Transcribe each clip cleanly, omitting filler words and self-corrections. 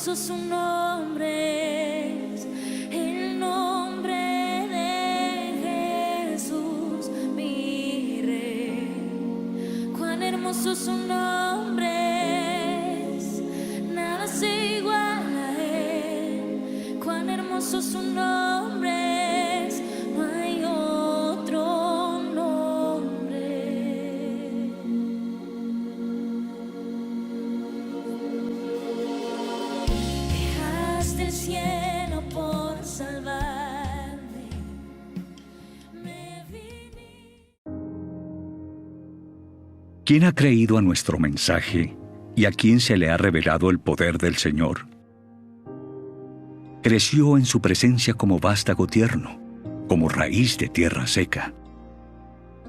hermoso su nombre es, el nombre de Jesús, mi Rey. Cuán hermoso su nombre es, nada se iguala a él. Cuán hermoso su nombre es, no hay otro nombre. Dejaste el cielo por salvarme. ¿Quién ha creído a nuestro mensaje y a quién se le ha revelado el poder del Señor? Creció en su presencia como vástago tierno, como raíz de tierra seca.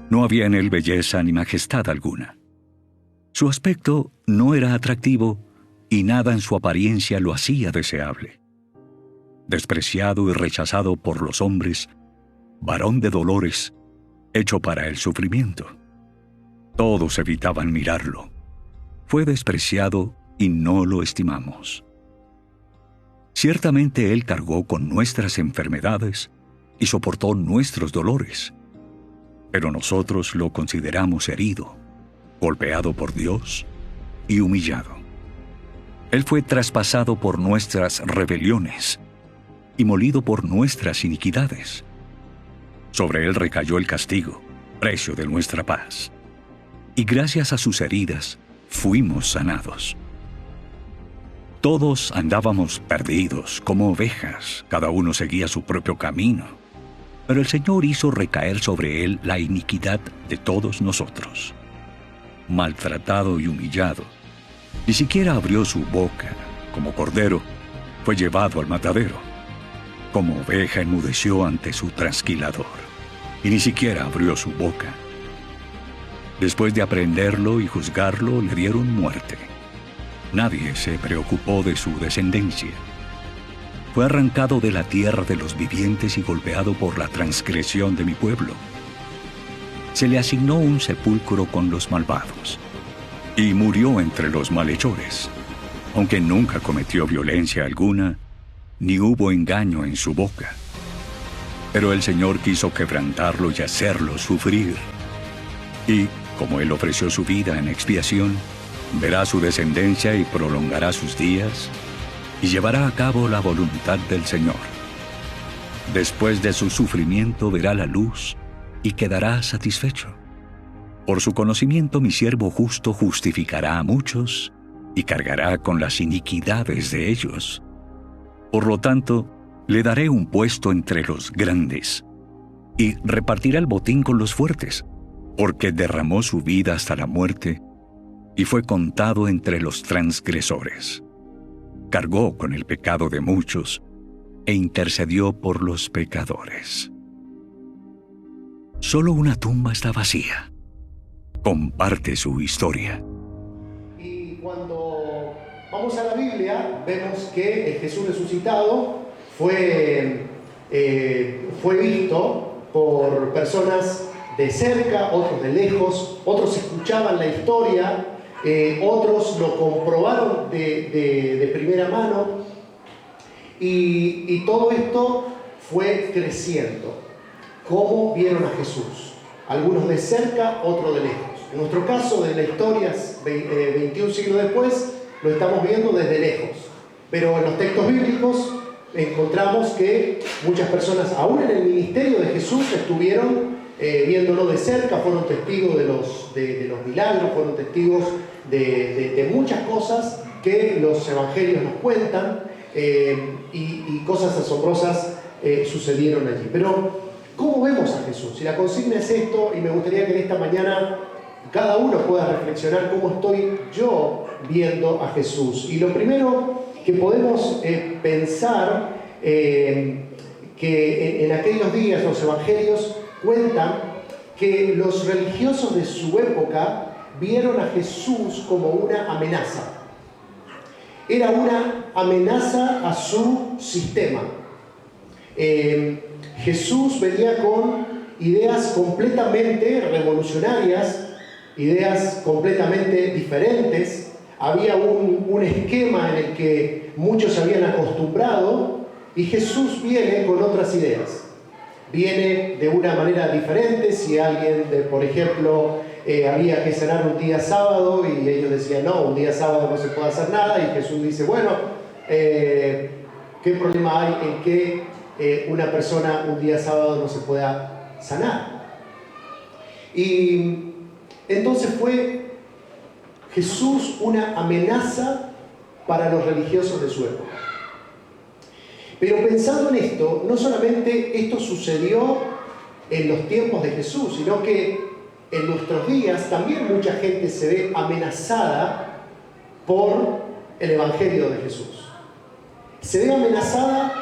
No había en él belleza ni majestad alguna. Su aspecto no era atractivo y nada en su apariencia lo hacía deseable. Despreciado y rechazado por los hombres, varón de dolores, hecho para el sufrimiento. Todos evitaban mirarlo. Fue despreciado y no lo estimamos. Ciertamente Él cargó con nuestras enfermedades y soportó nuestros dolores, pero nosotros lo consideramos herido, golpeado por Dios y humillado. Él fue traspasado por nuestras rebeliones y molido por nuestras iniquidades. Sobre Él recayó el castigo, precio de nuestra paz. Y gracias a sus heridas fuimos sanados. Todos andábamos perdidos como ovejas, cada uno seguía su propio camino. Pero el Señor hizo recaer sobre él la iniquidad de todos nosotros. Maltratado y humillado, ni siquiera abrió su boca. Como cordero, fue llevado al matadero. Como oveja enmudeció ante su trasquilador, y ni siquiera abrió su boca. Después de aprenderlo y juzgarlo, le dieron muerte. Nadie se preocupó de su descendencia. Fue arrancado de la tierra de los vivientes y golpeado por la transgresión de mi pueblo. Se le asignó un sepulcro con los malvados, y murió entre los malhechores, aunque nunca cometió violencia alguna, ni hubo engaño en su boca. Pero el Señor quiso quebrantarlo y hacerlo sufrir. Y, como Él ofreció su vida en expiación, verá su descendencia y prolongará sus días, y llevará a cabo la voluntad del Señor. Después de su sufrimiento verá la luz y quedará satisfecho. Por su conocimiento mi siervo justo justificará a muchos y cargará con las iniquidades de ellos. Por lo tanto, le daré un puesto entre los grandes, y repartirá el botín con los fuertes, porque derramó su vida hasta la muerte, y fue contado entre los transgresores. Cargó con el pecado de muchos, e intercedió por los pecadores. Solo una tumba está vacía. Comparte su historia. Y cuando vamos a la Biblia, vemos que el Jesús resucitado fue visto por personas de cerca, otros de lejos, otros escuchaban la historia, otros lo comprobaron de primera mano, y todo esto fue creciendo. ¿Cómo vieron a Jesús? Algunos de cerca, otros de lejos. En nuestro caso, de la historia, 21 siglos después, lo estamos viendo desde lejos. Pero en los textos bíblicos encontramos que muchas personas, aún en el ministerio de Jesús, estuvieron viéndolo de cerca, fueron testigos de los milagros, fueron testigos de muchas cosas que los evangelios nos cuentan, y cosas asombrosas sucedieron allí. Pero, ¿cómo vemos a Jesús? Y la consigna es esto, y me gustaría que en esta mañana cada uno pueda reflexionar cómo estoy yo viendo a Jesús. Y lo primero que podemos pensar, que en aquellos días los evangelios cuentan que los religiosos de su época vieron a Jesús como una amenaza. Era una amenaza a su sistema. Jesús venía con ideas completamente revolucionarias, ideas completamente diferentes había un esquema en el que muchos se habían acostumbrado, y Jesús viene con otras ideas. Viene de una manera diferente. Si alguien, por ejemplo, había que cenar un día sábado y ellos decían, no, un día sábado no se puede hacer nada, y Jesús dice, bueno, ¿qué problema hay en que una persona un día sábado no se pueda sanar? Y entonces fue Jesús una amenaza para los religiosos de su época. Pero pensando en esto, no solamente esto sucedió en los tiempos de Jesús, sino que en nuestros días también mucha gente se ve amenazada por el Evangelio de Jesús. Se ve amenazada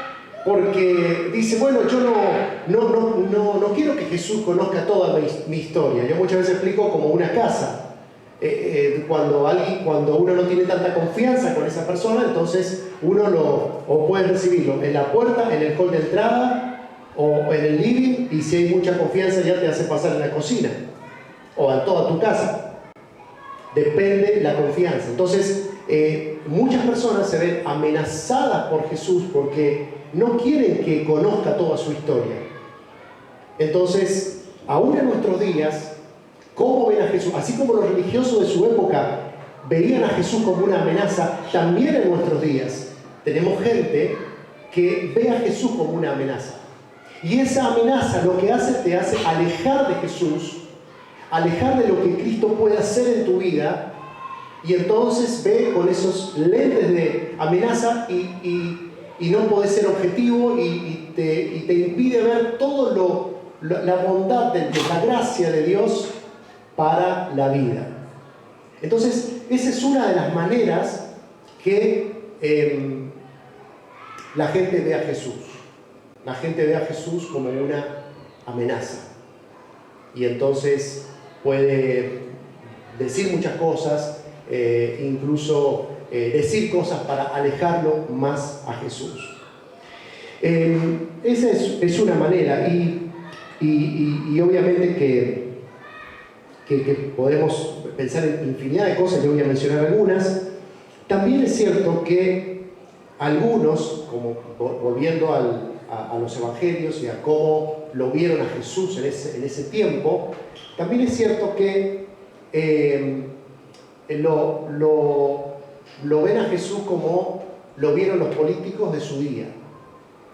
porque dice, bueno, yo no quiero que Jesús conozca toda mi historia. Yo muchas veces explico como una casa. Cuando uno no tiene tanta confianza con esa persona, entonces uno puede recibirlo en la puerta, en el hall de entrada o en el living, y si hay mucha confianza ya te hace pasar en la cocina o en toda tu casa. Depende la confianza. Entonces muchas personas se ven amenazadas por Jesús porque no quieren que conozca toda su historia. Entonces, aún en nuestros días, ¿cómo ven a Jesús? Así como los religiosos de su época veían a Jesús como una amenaza, también en nuestros días tenemos gente que ve a Jesús como una amenaza. Y esa amenaza lo que hace, te hace alejar de Jesús, alejar de lo que Cristo puede hacer en tu vida, y entonces ve con esos lentes de amenaza y no podés ser objetivo y te impide ver todo la bondad de la gracia de Dios para la vida. Entonces, esa es una de las maneras que la gente ve a Jesús. La gente ve a Jesús como una amenaza. Y entonces puede decir muchas cosas, incluso decir cosas para alejarlo más a Jesús. Esa es una manera, y obviamente que podemos pensar en infinidad de cosas. Yo voy a mencionar algunas. También es cierto que algunos, como volviendo a los evangelios y a cómo lo vieron a Jesús en ese tiempo, también es cierto que lo ven a Jesús como lo vieron los políticos de su día.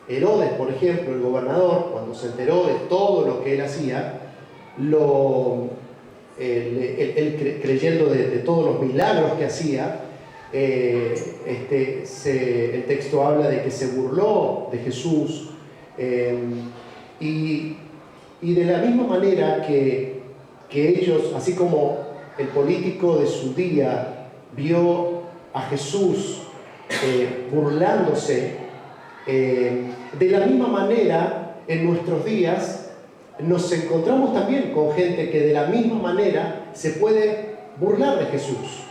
Herodes, por ejemplo, el gobernador, cuando se enteró de todo lo que él hacía, él creyendo de todos los milagros que hacía, el texto habla de que se burló de Jesús, y de la misma manera que ellos, así como el político de su día vio a Jesús burlándose, de la misma manera en nuestros días nos encontramos también con gente que de la misma manera se puede burlar de Jesús,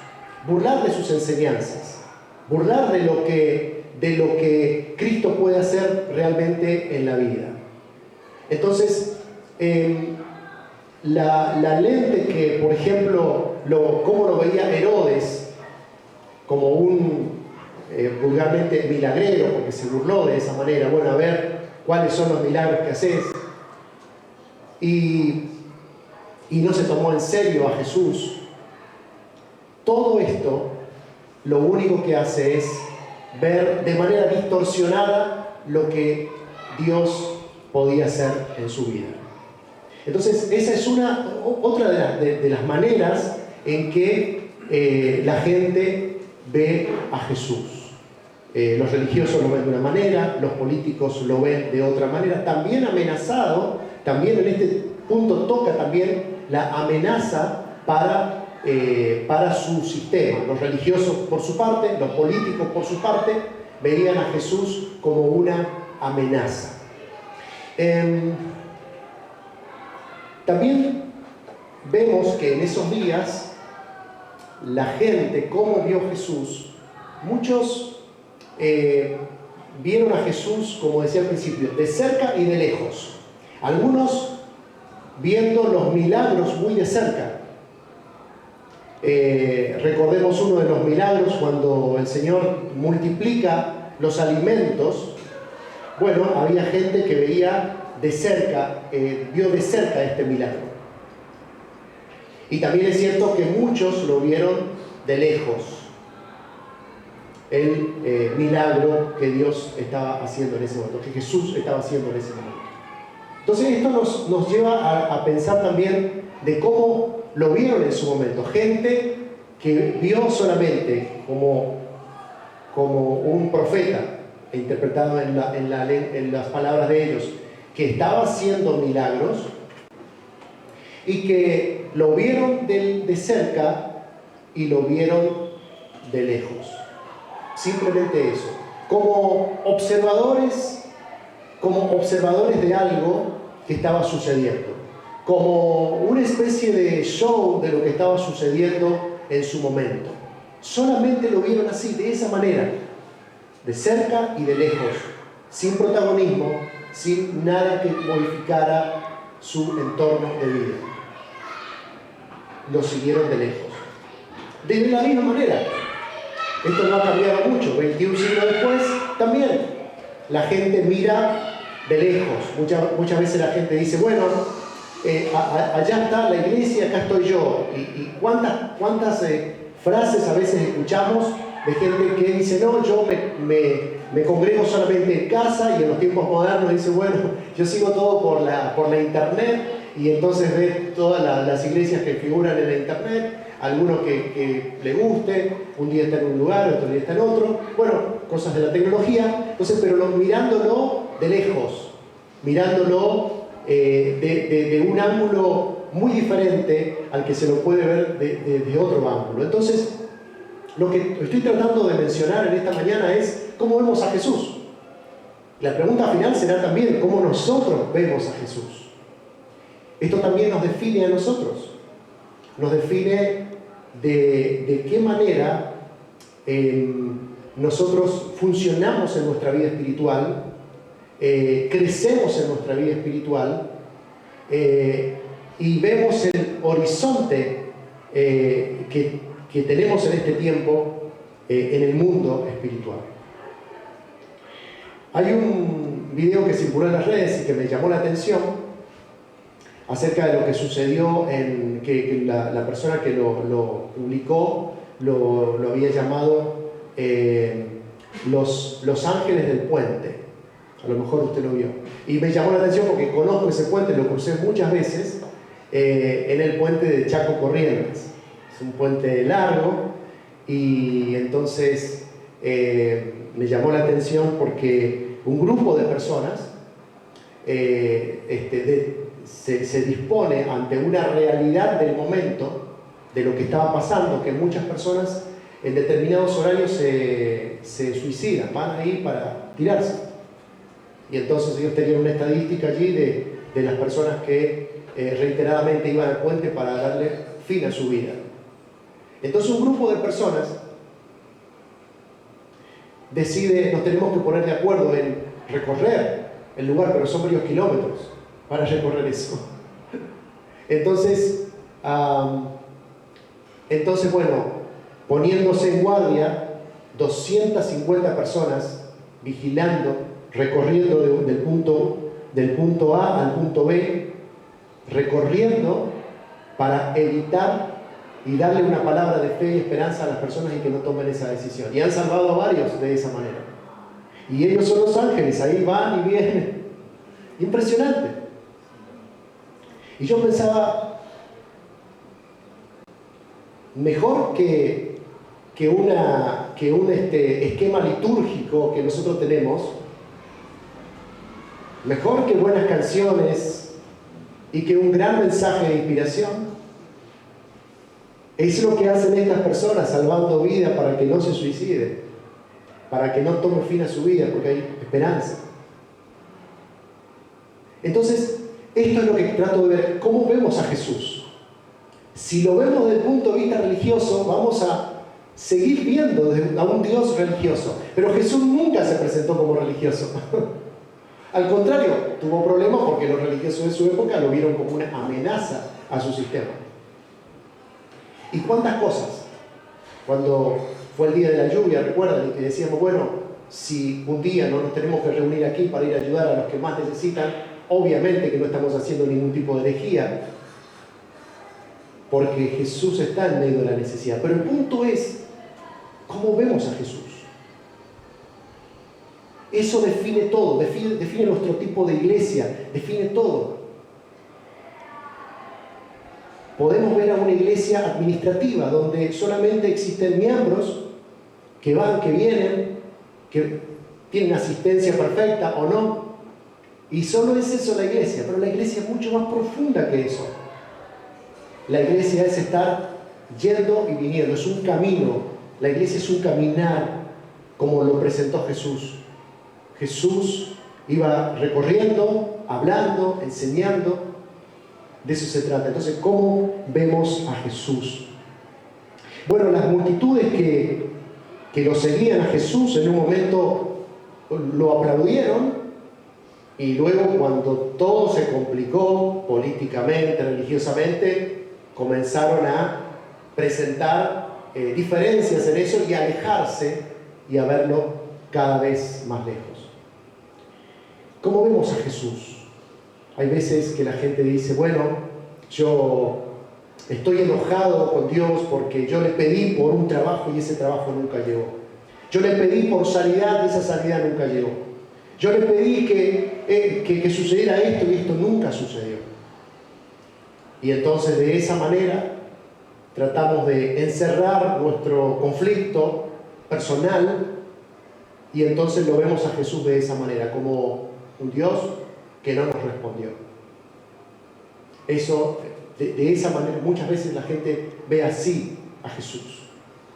burlar de sus enseñanzas, burlar de lo que Cristo puede hacer realmente en la vida. Entonces, la lente que, por ejemplo, cómo lo veía Herodes como un vulgarmente milagrero, porque se burló de esa manera, bueno, a ver cuáles son los milagros que haces, y no se tomó en serio a Jesús. Todo esto lo único que hace es ver de manera distorsionada lo que Dios podía hacer en su vida. Entonces, esa es otra de las maneras en que la gente ve a Jesús. Los religiosos lo ven de una manera, los políticos lo ven de otra manera. También amenazado, también en este punto toca también la amenaza para su sistema. Los religiosos por su parte, los políticos por su parte, veían a Jesús como una amenaza. También vemos que en esos días la gente, cómo vio a Jesús, muchos vieron a Jesús, como decía al principio, de cerca y de lejos. Algunos viendo los milagros muy de cerca. Recordemos uno de los milagros cuando el Señor multiplica los alimentos. Bueno, había gente que veía de cerca, vio de cerca este milagro. Y también es cierto que muchos lo vieron de lejos, el milagro que Dios estaba haciendo en ese momento, que Jesús estaba haciendo en ese momento. Entonces esto nos lleva a pensar también de cómo lo vieron en su momento. Gente que vio solamente como un profeta, interpretado en las palabras de ellos, que estaba haciendo milagros y que lo vieron de cerca y lo vieron de lejos. Simplemente eso. Como observadores de algo que estaba sucediendo. Como una especie de show de lo que estaba sucediendo en su momento. Solamente lo vieron así, de esa manera. De cerca y de lejos. Sin protagonismo, sin nada que modificara su entorno de vida. Lo siguieron de lejos. De la misma manera. Esto no ha cambiado mucho. 21 siglos después, también. La gente mira de lejos. Muchas veces la gente dice, bueno, allá está la iglesia, acá estoy yo. Y cuántas frases a veces escuchamos de gente que dice, no, yo me congrego solamente en casa, y en los tiempos modernos dice, bueno, yo sigo todo por la internet, y entonces ve todas las iglesias que figuran en la internet, alguno que le guste, un día está en un lugar, otro día está en otro, bueno, cosas de la tecnología. Entonces, pero mirándolo de lejos, mirándolo de un ángulo muy diferente al que se lo puede ver de otro ángulo. Entonces, lo que estoy tratando de mencionar en esta mañana es cómo vemos a Jesús. La pregunta final será también cómo nosotros vemos a Jesús. Esto también nos define a nosotros. Nos define de qué manera nosotros funcionamos en nuestra vida espiritual, crecemos en nuestra vida espiritual y vemos el horizonte que tenemos en este tiempo en el mundo espiritual. Hay un video que circuló en las redes y que me llamó la atención acerca de lo que sucedió que la persona que lo publicó lo había llamado los ángeles del puente. A lo mejor usted lo vio. Y me llamó la atención porque conozco ese puente, lo crucé muchas veces en el puente de Chaco Corrientes. Es un puente largo y entonces me llamó la atención porque un grupo de personas se dispone ante una realidad del momento, de lo que estaba pasando, que muchas personas en determinados horarios se suicidan, van ahí para tirarse. Y entonces ellos tenían una estadística allí de las personas que reiteradamente iban al puente para darle fin a su vida. Entonces un grupo de personas decide, nos tenemos que poner de acuerdo en recorrer el lugar, pero son varios kilómetros para recorrer eso. Entonces, bueno, poniéndose en guardia, 250 personas vigilando, recorriendo del punto A al punto B, recorriendo para evitar y darle una palabra de fe y esperanza a las personas y que no tomen esa decisión. Y han salvado a varios de esa manera. Y ellos son los ángeles, ahí van y vienen. Impresionante. Y yo pensaba, mejor que un esquema litúrgico que nosotros tenemos, mejor que buenas canciones y que un gran mensaje de inspiración, es lo que hacen estas personas salvando vida para que no se suicide, para que no tome fin a su vida, porque hay esperanza. Entonces, esto es lo que trato de ver. ¿Cómo vemos a Jesús? Si lo vemos desde el punto de vista religioso, vamos a seguir viendo a un Dios religioso. Pero Jesús nunca se presentó como religioso. Al contrario, tuvo problemas porque los religiosos de su época lo vieron como una amenaza a su sistema. ¿Y cuántas cosas? Cuando fue el día de la lluvia, recuerdan, y que decíamos, bueno, si un día no nos tenemos que reunir aquí para ir a ayudar a los que más necesitan, obviamente que no estamos haciendo ningún tipo de herejía, porque Jesús está en medio de la necesidad. Pero el punto es, ¿cómo vemos a Jesús? Eso define todo, define nuestro tipo de iglesia, define todo. Podemos ver a una iglesia administrativa, donde solamente existen miembros que van, que vienen, que tienen asistencia perfecta o no. Y solo es eso la iglesia, pero la iglesia es mucho más profunda que eso. La iglesia es estar yendo y viniendo, es un camino. La iglesia es un caminar, como lo presentó Jesús. Jesús iba recorriendo, hablando, enseñando. De eso se trata. Entonces, ¿cómo vemos a Jesús? Bueno, las multitudes que lo seguían a Jesús en un momento lo aplaudieron, y luego, cuando todo se complicó políticamente, religiosamente, comenzaron a presentar diferencias en eso y a alejarse y a verlo cada vez más lejos. ¿Cómo vemos a Jesús? Hay veces que la gente dice, bueno, yo estoy enojado con Dios porque yo le pedí por un trabajo y ese trabajo nunca llegó. Yo le pedí por sanidad y esa sanidad nunca llegó. Yo le pedí que sucediera esto y esto nunca sucedió. Y entonces de esa manera tratamos de encerrar nuestro conflicto personal, y entonces lo vemos a Jesús de esa manera, como un Dios que no nos respondió. Eso, de esa manera, muchas veces la gente ve así a Jesús,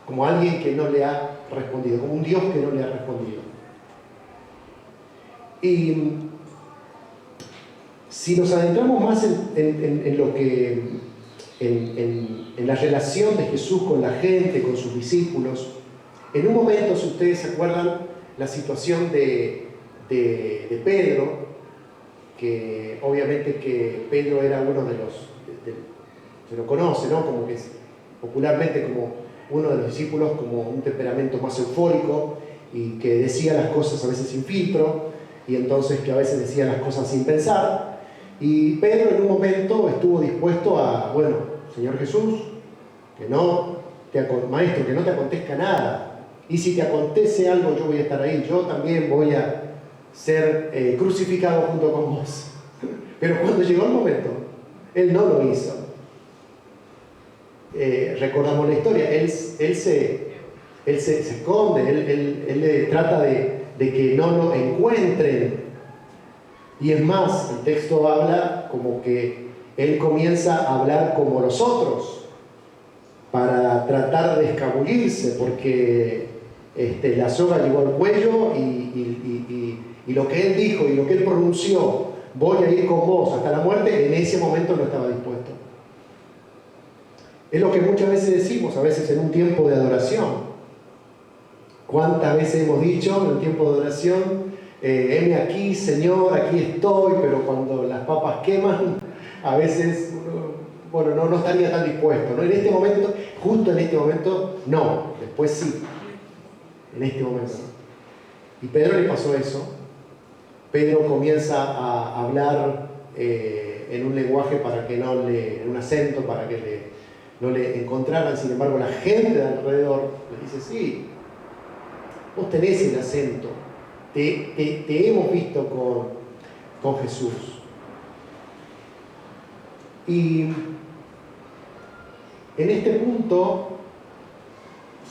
como alguien que no le ha respondido, como un Dios que no le ha respondido. Y si nos adentramos más en lo que, en la relación de Jesús con la gente, con sus discípulos, en un momento, si ustedes se acuerdan, la situación de Pedro, que obviamente que Pedro era uno de los, se lo conoce, ¿no? Como que es popularmente como uno de los discípulos, como un temperamento más eufórico, y que decía las cosas a veces sin filtro, y entonces que a veces decía las cosas sin pensar. Y Pedro en un momento estuvo dispuesto a, bueno, Señor Jesús, Maestro, que no te acontezca nada. Y si te acontece algo, yo voy a estar ahí. Yo también voy a ser crucificado junto con vos. Pero cuando llegó el momento, él no lo hizo. Recordamos la historia. Él se esconde, él trata de que no lo encuentren. Y es más, el texto habla como que él comienza a hablar como los otros para tratar de escabullirse, porque la soga llegó al cuello y lo que él dijo y lo que él pronunció, voy a ir con vos hasta la muerte, en ese momento no estaba dispuesto. Es lo que muchas veces decimos, a veces en un tiempo de adoración. ¿Cuántas veces hemos dicho en el tiempo de oración, heme aquí, Señor, aquí estoy, pero cuando las papas queman, a veces uno no estaría tan dispuesto, ¿no? En este momento, justo en este momento, no, después sí, en este momento no. Y Pedro le pasó eso. Pedro comienza a hablar en un lenguaje en un acento para que no le encontraran. Sin embargo, la gente de alrededor le dice, sí, vos tenés el acento, te hemos visto con Jesús. Y en este punto,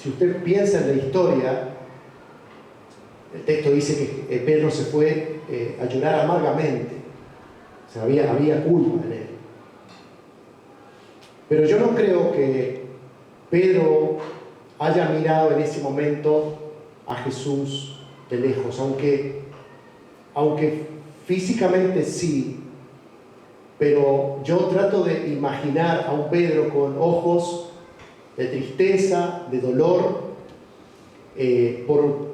si usted piensa en la historia, el texto dice que Pedro se fue a llorar amargamente. O sea, había culpa en él. Pero yo no creo que Pedro haya mirado en ese momento a Jesús de lejos, aunque físicamente sí, pero yo trato de imaginar a un Pedro con ojos de tristeza, de dolor,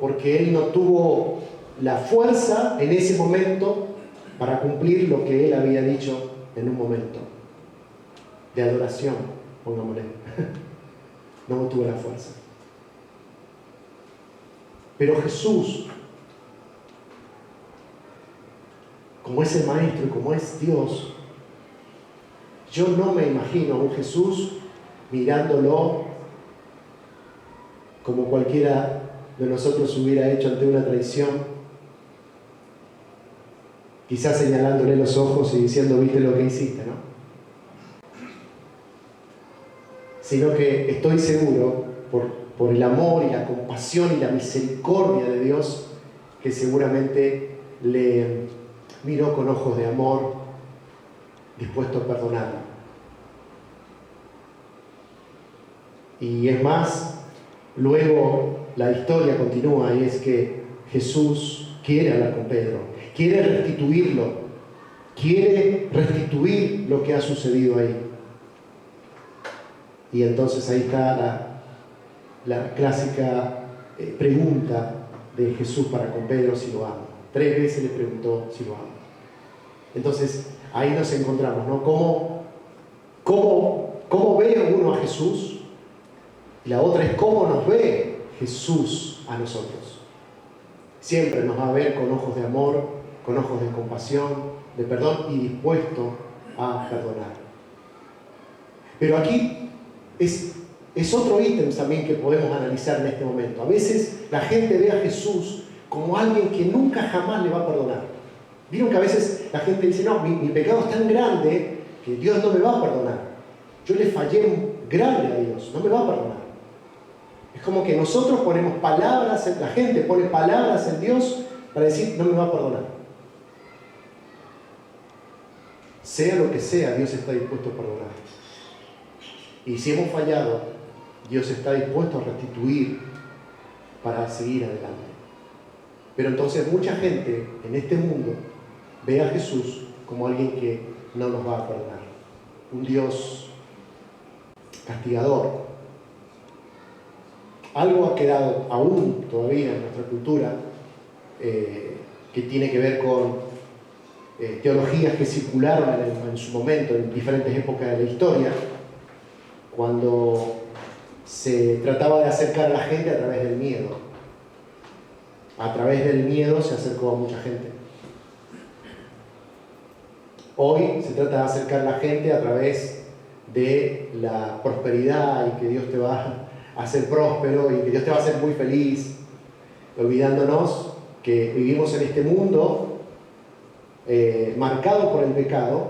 porque él no tuvo la fuerza en ese momento para cumplir lo que él había dicho en un momento de adoración, pongámosle. no tuve la fuerza. Pero Jesús, como es el Maestro y como es Dios, yo no me imagino a un Jesús mirándolo como cualquiera de nosotros hubiera hecho ante una traición, quizás señalándole los ojos y diciendo, viste lo que hiciste, ¿no? Sino que estoy seguro, por el amor y la compasión y la misericordia de Dios, que seguramente le miró con ojos de amor, dispuesto a perdonarlo. Y es más, luego la historia continúa y es que Jesús quiere hablar con Pedro, quiere restituirlo, quiere restituir lo que ha sucedido ahí. Y entonces ahí está la clásica pregunta de Jesús para con Pedro, si lo ama. 3 veces le preguntó si lo ama. Entonces ahí nos encontramos, ¿no? ¿Cómo ve uno a Jesús? Y la otra es cómo nos ve Jesús a nosotros. Siempre nos va a ver con ojos de amor, con ojos de compasión, de perdón y dispuesto a perdonar. Pero aquí es otro ítem también que podemos analizar en este momento. A veces la gente ve a Jesús como alguien que nunca jamás le va a perdonar. Vieron que a veces la gente dice, no, mi pecado es tan grande que Dios no me va a perdonar. Yo le fallé grande a Dios, no me va a perdonar. Es como que nosotros ponemos palabras, la gente pone palabras en Dios para decir, no me va a perdonar. Sea lo que sea, Dios está dispuesto a perdonar. Y si hemos fallado, Dios está dispuesto a restituir para seguir adelante. Pero entonces mucha gente en este mundo ve a Jesús como alguien que no nos va a perdonar. Un Dios castigador. Algo ha quedado aún todavía en nuestra cultura que tiene que ver con teologías que circularon en su momento, en diferentes épocas de la historia, cuando se trataba de acercar a la gente a través del miedo. A través del miedo se acercó a mucha gente. Hoy se trata de acercar a la gente a través de la prosperidad y que Dios te va a hacer próspero y que Dios te va a hacer muy feliz, olvidándonos que vivimos en este mundo marcado por el pecado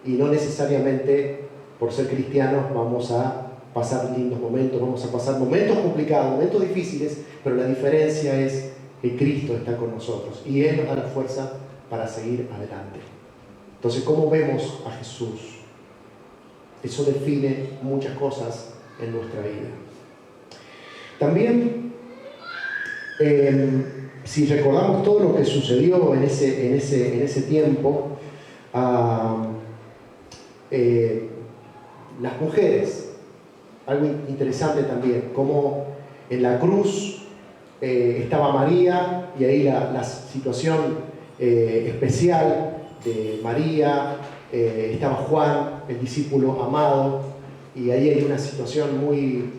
y no necesariamente por ser cristianos vamos a pasar lindos momentos, vamos a pasar momentos complicados, momentos difíciles, pero la diferencia es que Cristo está con nosotros y Él nos da la fuerza para seguir adelante. Entonces, ¿cómo vemos a Jesús? Eso define muchas cosas en nuestra vida. También, si recordamos todo lo que sucedió en ese tiempo, las mujeres, algo interesante también, como en la cruz estaba María y ahí la situación especial de María, estaba Juan, el discípulo amado, y ahí hay una situación muy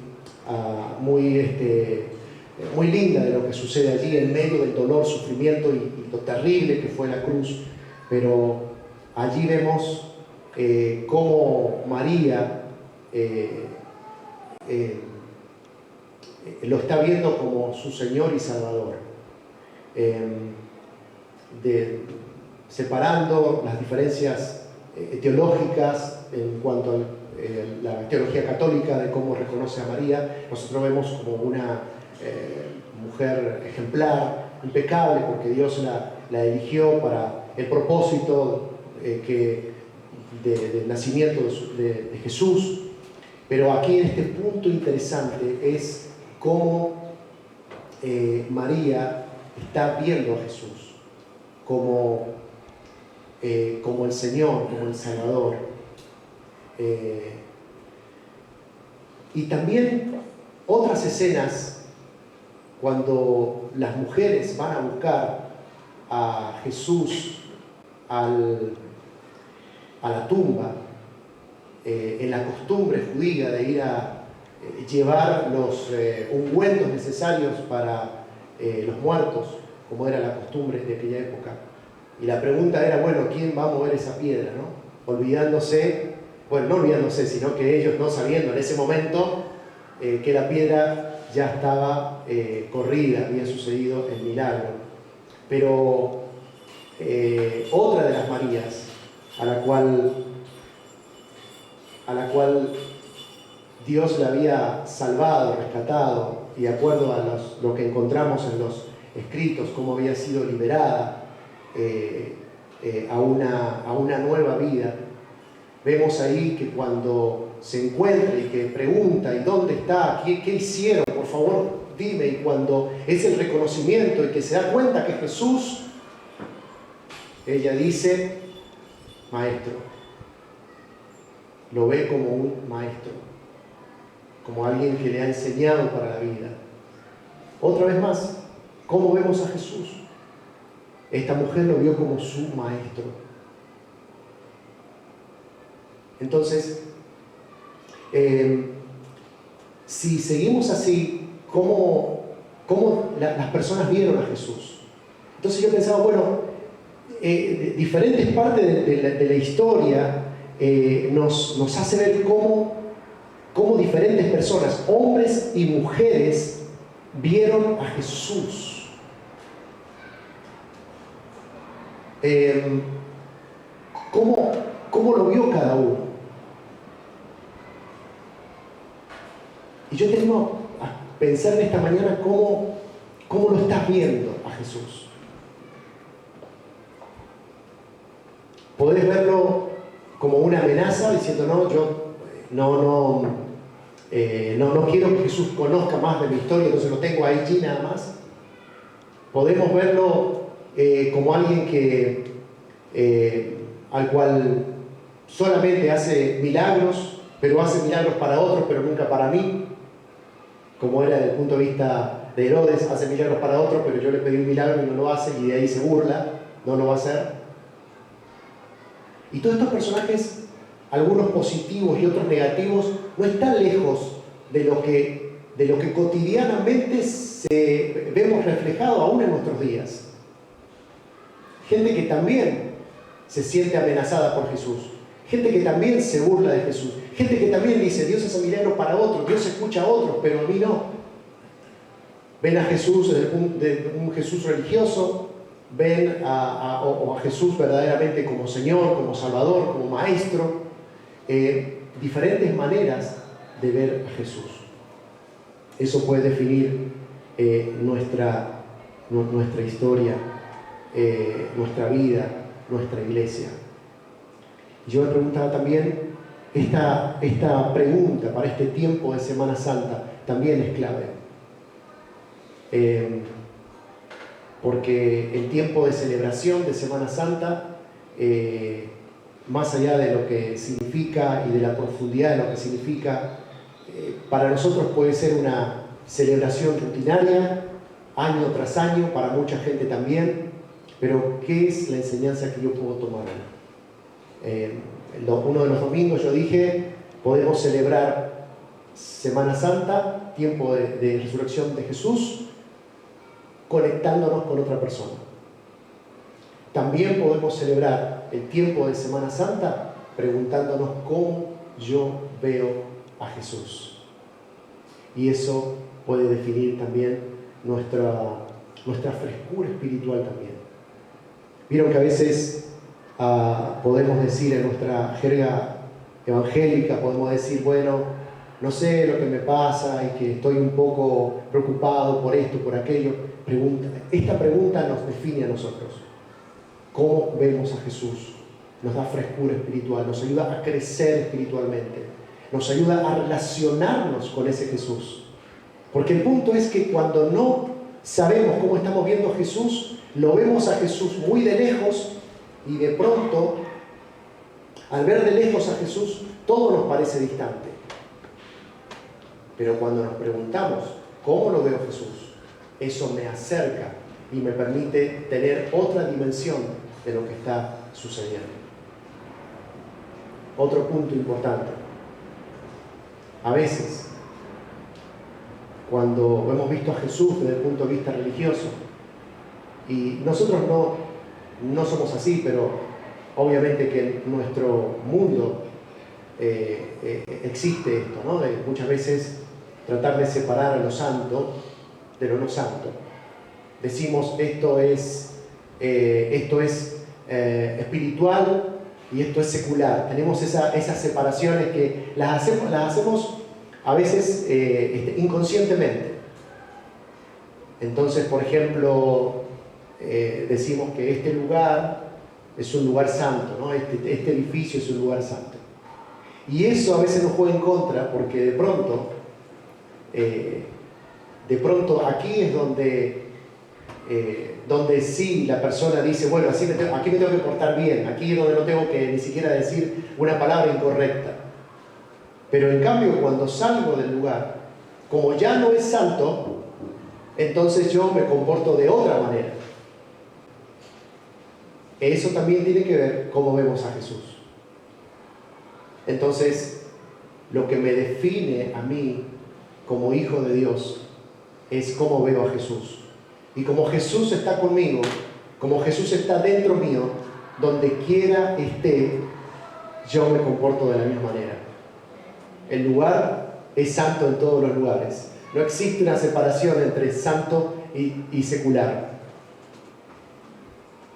linda de lo que sucede allí en medio del dolor, sufrimiento y lo terrible que fue la cruz. Pero allí vemos cómo María lo está viendo como su Señor y Salvador, separando las diferencias teológicas en cuanto a la teología católica de cómo reconoce a María. Nosotros vemos como una mujer ejemplar, impecable, porque Dios la eligió para el propósito del nacimiento de Jesús. Pero aquí en este punto interesante es cómo María está viendo a Jesús como el Señor, como el Salvador. Y también otras escenas cuando las mujeres van a buscar a Jesús a la tumba, en la costumbre judía de ir a llevar los ungüentos necesarios para los muertos, como era la costumbre de aquella época. Y la pregunta era, bueno, ¿quién va a mover esa piedra, no? Olvidándose, bueno, no olvidándose, sino que ellos no sabiendo en ese momento que la piedra ya estaba corrida, había sucedido el milagro. Pero otra de las Marías, a la cual Dios la había salvado, rescatado, y de acuerdo a lo que encontramos en los escritos, cómo había sido liberada a una nueva vida, vemos ahí que cuando se encuentra y que pregunta, ¿y dónde está? ¿Qué hicieron? Por favor, dime. Y cuando es el reconocimiento y que se da cuenta que es Jesús, ella dice, Maestro. Lo ve como un maestro, como alguien que le ha enseñado para la vida. Otra vez más, ¿cómo vemos a Jesús? Esta mujer lo vio como su maestro. Entonces, si seguimos así, ¿cómo las personas vieron a Jesús? Entonces yo pensaba, bueno, diferentes partes de la historia nos hace ver cómo diferentes personas, hombres y mujeres, vieron a Jesús. ¿Cómo lo vio cada uno? Y yo tengo a pensar en esta mañana cómo lo estás viendo a Jesús. Podés verlo como una amenaza, diciendo, no, yo no quiero que Jesús conozca más de mi historia, entonces lo tengo allí nada más. Podemos verlo como alguien al cual solamente hace milagros, pero hace milagros para otros, pero nunca para mí. Como era desde el punto de vista de Herodes, hace milagros para otros, pero yo le pedí un milagro y no lo hace, y de ahí se burla, no lo va a hacer. Y todos estos personajes, algunos positivos y otros negativos, no están lejos de lo que cotidianamente vemos reflejado aún en nuestros días. Gente que también se siente amenazada por Jesús. Gente que también se burla de Jesús. Gente que también dice, Dios hace milagros para otros, Dios escucha a otros, pero a mí no. Ven a Jesús de un Jesús religioso, ven a Jesús verdaderamente como Señor, como Salvador, como Maestro. Diferentes maneras de ver a Jesús. Eso puede definir nuestra historia, nuestra vida, nuestra iglesia. Yo me preguntaba también, esta pregunta para este tiempo de Semana Santa también es clave. Porque el tiempo de celebración de Semana Santa, más allá de lo que significa y de la profundidad de lo que significa, para nosotros puede ser una celebración rutinaria, año tras año, para mucha gente también, pero ¿qué es la enseñanza que yo puedo tomar hoy? Uno de los domingos yo dije, podemos celebrar Semana Santa, tiempo de resurrección de Jesús, conectándonos con otra persona. También podemos celebrar el tiempo de Semana Santa preguntándonos cómo yo veo a Jesús. Y eso puede definir también nuestra frescura espiritual también. Vieron que a veces podemos decir en nuestra jerga evangélica, podemos decir, bueno, no sé lo que me pasa y que estoy un poco preocupado por esto, por aquello. Esta pregunta nos define a nosotros. ¿Cómo vemos a Jesús? Nos da frescura espiritual, nos ayuda a crecer espiritualmente, nos ayuda a relacionarnos con ese Jesús. Porque el punto es que cuando no sabemos cómo estamos viendo a Jesús, lo vemos a Jesús muy de lejos y de pronto, al ver de lejos a Jesús, todo nos parece distante. Pero cuando nos preguntamos, ¿cómo lo veo a Jesús? Eso me acerca y me permite tener otra dimensión de lo que está sucediendo. Otro punto importante. A veces cuando hemos visto a Jesús desde el punto de vista religioso. Y nosotros no somos así, pero obviamente que en nuestro mundo existe esto, ¿no? De muchas veces tratar de separar a lo santo de lo no santo. Decimos esto es espiritual y esto es secular. Tenemos esas separaciones que las hacemos a veces inconscientemente. Entonces, por ejemplo, decimos que este lugar es un lugar santo, ¿no? Este edificio es un lugar santo. Y eso a veces nos juega en contra, porque de pronto aquí es donde sí la persona dice, bueno, aquí me tengo que portar bien, aquí es donde no tengo que ni siquiera decir una palabra incorrecta. Pero en cambio, cuando salgo del lugar, como ya no es santo, entonces yo me comporto de otra manera. Eso también tiene que ver cómo vemos a Jesús. Entonces, lo que me define a mí como hijo de Dios es cómo veo a Jesús. Y como Jesús está conmigo, como Jesús está dentro mío, donde quiera esté, yo me comporto de la misma manera. El lugar es santo en todos los lugares. No existe una separación entre santo y secular.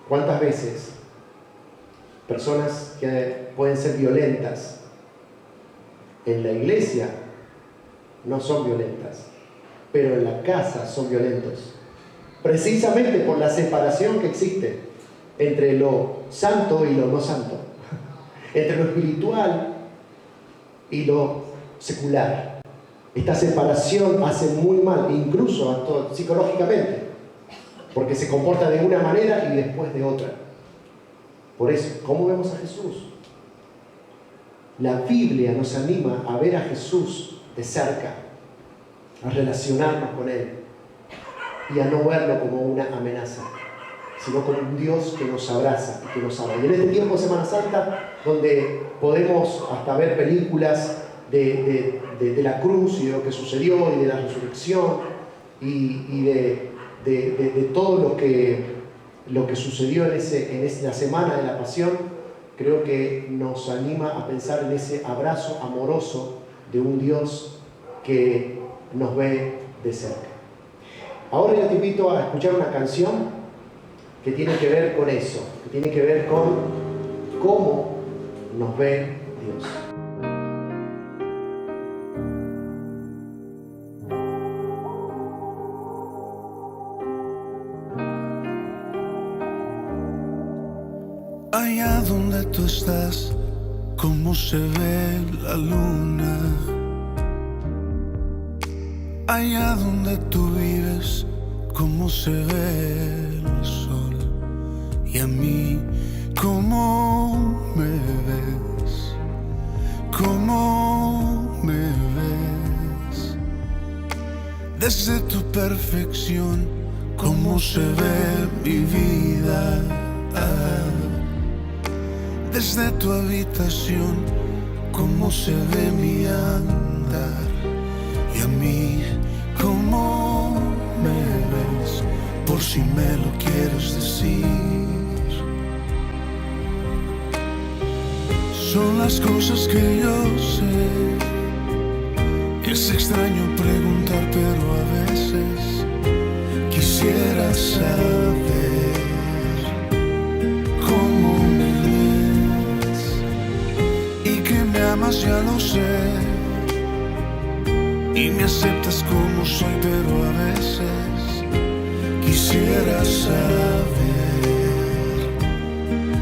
¿Cuántas veces personas que pueden ser violentas en la iglesia no son violentas, pero en la casa son violentos? Precisamente por la separación que existe entre lo santo y lo no santo, entre lo espiritual y lo secular. Esta separación hace muy mal, incluso psicológicamente, porque se comporta de una manera y después de otra. Por eso, ¿cómo vemos a Jesús? La Biblia nos anima a ver a Jesús de cerca, a relacionarnos con Él y a no verlo como una amenaza, sino como un Dios que nos abraza y que nos ama. Y en este tiempo de Semana Santa, donde podemos hasta ver películas de la cruz y de lo que sucedió y de la resurrección y de todo lo que sucedió en la semana de la pasión, creo que nos anima a pensar en ese abrazo amoroso de un Dios que nos ve de cerca. Ahora yo te invito a escuchar una canción que tiene que ver con eso, que tiene que ver con cómo nos ve Dios. Allá donde tú estás, cómo se ve la luna. Allá donde tú vives, cómo se ve el sol. Y a mí, cómo me ves, cómo me ves. Desde tu perfección, cómo se ve mi vida. Desde tu habitación, cómo se ve mi andar. Y a mí, cómo me ves, por si me lo quieres decir. Son las cosas que yo sé. Es extraño preguntar, pero a veces quisiera saber cómo me ves. Y que me amas, ya lo sé. Y me aceptas como soy, pero a veces quisiera saber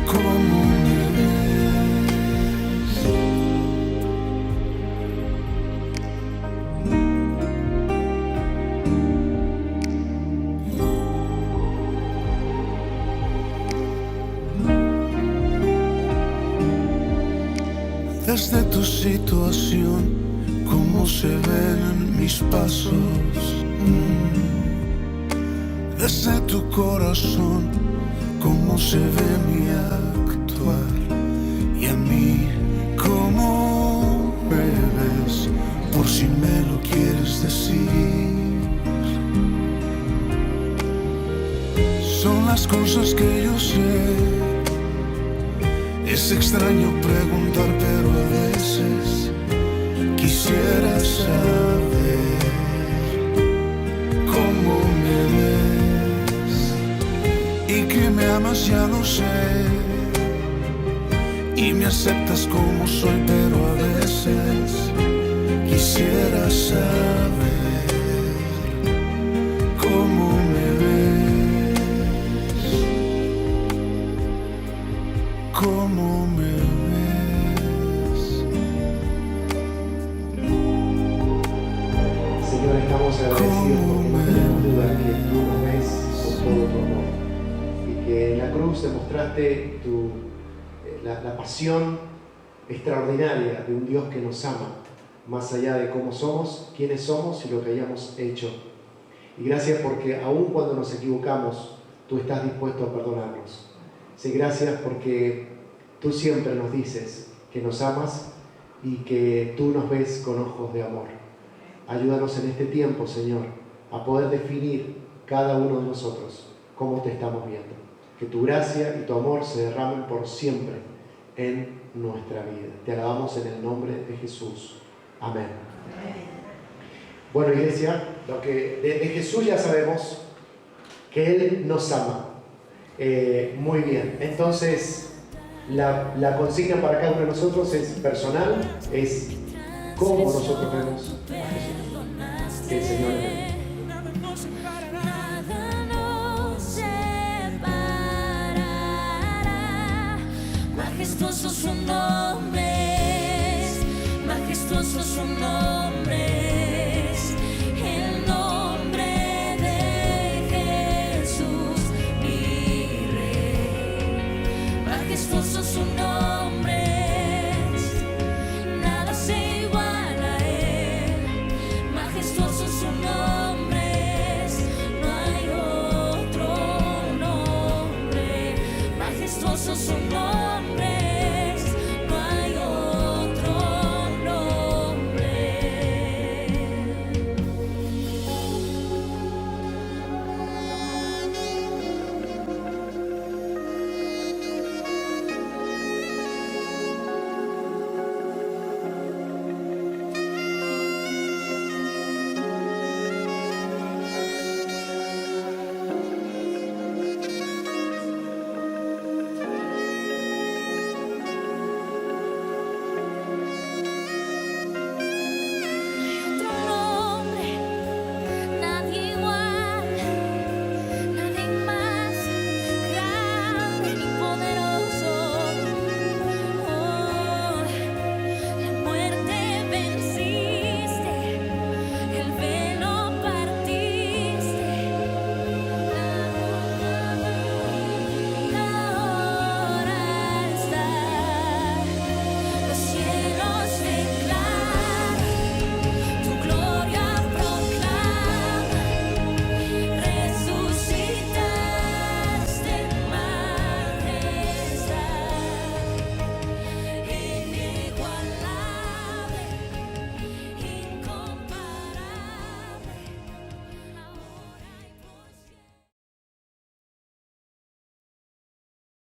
cómo me ves. Desde tu situación, cómo se ven mis pasos. Desde tu corazón, cómo se ve mi actuar. Y a mí, cómo me ves, por si me lo quieres decir. son las cosas que yo sé. Es extraño preguntar, pero a veces quisiera saber cómo me ves. Y que me amas ya lo sé, y me aceptas como soy, pero a veces quisiera saber cómo me ves, cómo me ves. Señor, estamos agradecidos porque no tenemos duda que tú nos ves con todo tu amor y que en la cruz demostraste la pasión extraordinaria de un Dios que nos ama, más allá de cómo somos, quiénes somos y lo que hayamos hecho. Y gracias porque aun cuando nos equivocamos, tú estás dispuesto a perdonarnos. Sí, gracias porque tú siempre nos dices que nos amas y que tú nos ves con ojos de amor. Ayúdanos en este tiempo, Señor, a poder definir cada uno de nosotros cómo te estamos viendo. Que tu gracia y tu amor se derramen por siempre en nuestra vida. Te alabamos en el nombre de Jesús. Amén. Bueno, iglesia, lo que de Jesús ya sabemos que Él nos ama. Muy bien. Entonces, la consigna para cada uno de nosotros es personal, es cómo nosotros vemos a Jesús. Que el Señor le bendiga. Nada nos separará. Majestuoso su nombre es, majestuoso su nombre es, el nombre de Jesús, mi Rey. Majestuoso su nombre es, nada se iguala a él. Majestuoso su nombre es, no hay otro nombre. Majestuoso su nombre.